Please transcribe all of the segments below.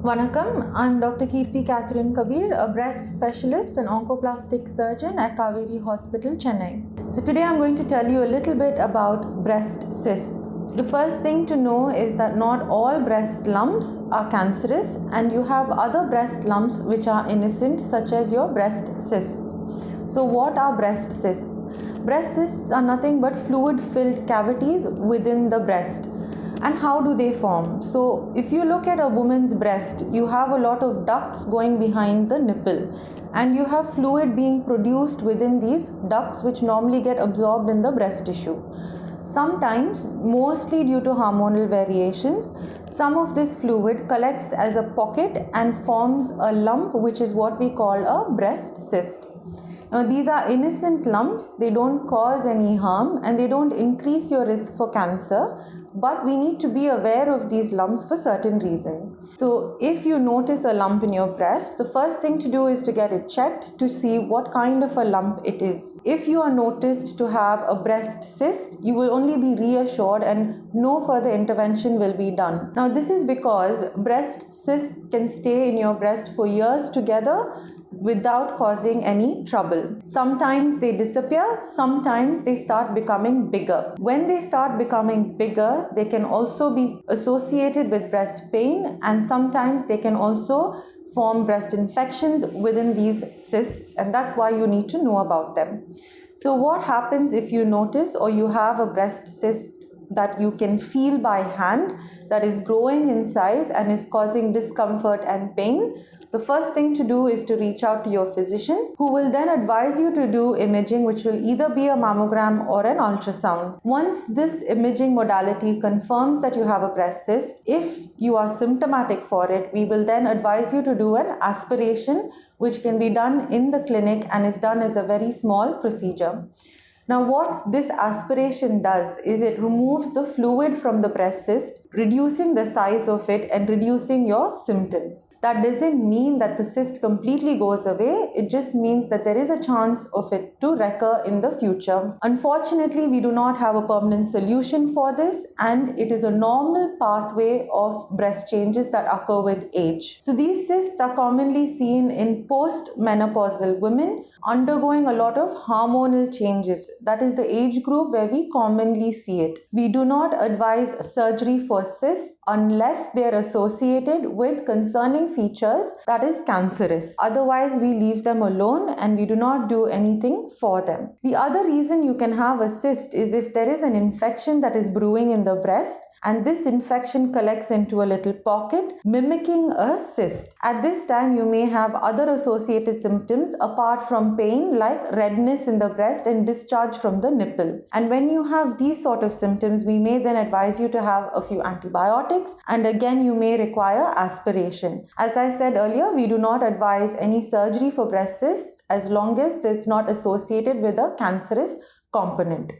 Vanakkam, I'm Dr. Kirti Catherine Kabir, a breast specialist and oncoplastic surgeon at Kaveri Hospital, Chennai. So today I'm going to tell you a little bit about breast cysts. So the first thing to know is that not all breast lumps are cancerous, and you have other breast lumps which are innocent, such as your breast cysts. So what are breast cysts? Breast cysts are nothing but fluid-filled cavities within the breast. And how do they form? So if you look at a woman's breast, you have a lot of ducts going behind the nipple, and you have fluid being produced within these ducts, which normally get absorbed in the breast tissue. Sometimes, mostly due to hormonal variations, some of this fluid collects as a pocket and forms a lump, which is what we call a breast cyst. Now, these are innocent lumps, they don't cause any harm and they don't increase your risk for cancer, but we need to be aware of these lumps for certain reasons. So, if you notice a lump in your breast, the first thing to do is to get it checked to see what kind of a lump it is. If you are noticed to have a breast cyst, you will only be reassured and no further intervention will be done. Now, this is because breast cysts can stay in your breast for years together without causing any trouble. Sometimes they disappear, sometimes they start becoming bigger. When they start becoming bigger, they can also be associated with breast pain, and sometimes they can also form breast infections within these cysts, and that's why you need to know about them. So what happens if you notice or you have a breast cyst that you can feel by hand that is growing in size and is causing discomfort and pain? The first thing to do is to reach out to your physician, who will then advise you to do imaging, which will either be a mammogram or an ultrasound. Once this imaging modality confirms that you have a breast cyst, if you are symptomatic for it, we will then advise you to do an aspiration, which can be done in the clinic and is done as a very small procedure. Now, what this aspiration does is it removes the fluid from the breast cyst, reducing the size of it and reducing your symptoms. That doesn't mean that the cyst completely goes away. It just means that there is a chance of it to recur in the future. Unfortunately, we do not have a permanent solution for this, and it is a normal pathway of breast changes that occur with age. So these cysts are commonly seen in post-menopausal women undergoing a lot of hormonal changes. That is the age group where we commonly see it. We do not advise surgery for cysts unless they are associated with concerning features that is cancerous. Otherwise, we leave them alone and we do not do anything for them. The other reason you can have a cyst is if there is an infection that is brewing in the breast, and this infection collects into a little pocket mimicking a cyst. At this time, you may have other associated symptoms apart from pain, like redness in the breast and discharge from the nipple. And when you have these sort of symptoms, we may then advise you to have a few antibiotics, and again you may require aspiration. As I said earlier, we do not advise any surgery for breast cysts as long as it's not associated with a cancerous component.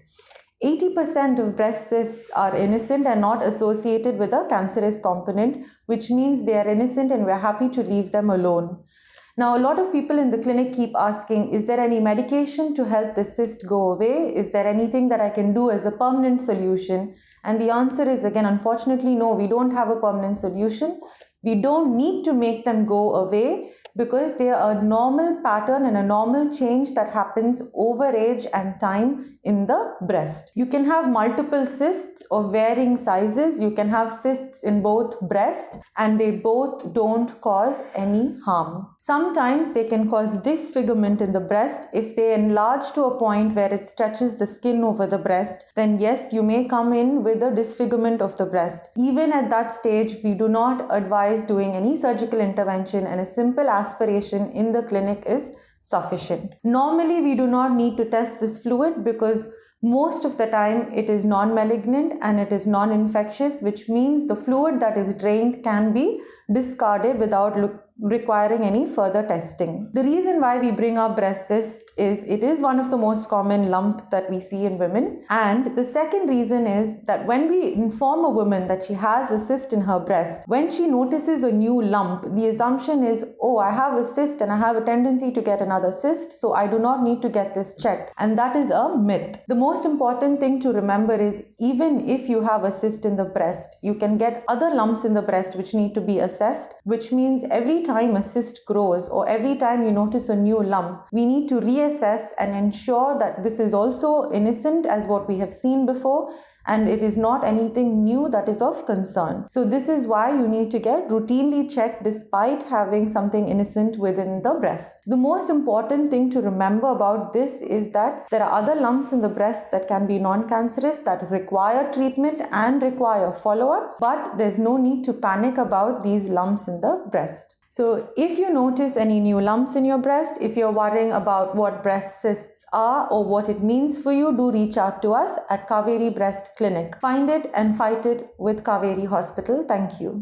80% of breast cysts are innocent and not associated with a cancerous component, which means they are innocent and we're happy to leave them alone. Now, a lot of people in the clinic keep asking, is there any medication to help the cyst go away? Is there anything that I can do as a permanent solution? And the answer is, again, unfortunately, no, we don't have a permanent solution. We don't need to make them go away, because they are a normal pattern and a normal change that happens over age and time in the breast. You can have multiple cysts of varying sizes. You can have cysts in both breast, and they both don't cause any harm. Sometimes they can cause disfigurement in the breast. If they enlarge to a point where it stretches the skin over the breast, then yes, you may come in with a disfigurement of the breast. Even at that stage, we do not advise doing any surgical intervention, and a simple aspiration in the clinic is sufficient. Normally, we do not need to test this fluid because most of the time it is non-malignant and it is non-infectious, which means the fluid that is drained can be discarded without requiring any further testing. The reason why we bring up breast cyst is it is one of the most common lump that we see in women, and the second reason is that when we inform a woman that she has a cyst in her breast, when she notices a new lump, the assumption is, oh, I have a cyst and I have a tendency to get another cyst, so I do not need to get this checked. And that is a myth. The most important thing to remember is even if you have a cyst in the breast, you can get other lumps in the breast which need to be assessed, which means every time a cyst grows or every time you notice a new lump, we need to reassess and ensure that this is also innocent as what we have seen before, and it is not anything new that is of concern. So this is why you need to get routinely checked despite having something innocent within the breast. The most important thing to remember about this is that there are other lumps in the breast that can be non-cancerous, that require treatment and require follow-up, but there's no need to panic about these lumps in the breast. So if you notice any new lumps in your breast, if you're worrying about what breast cysts are or what it means for you, do reach out to us at Kaveri Breast Clinic. Find it and fight it with Kaveri Hospital. Thank you.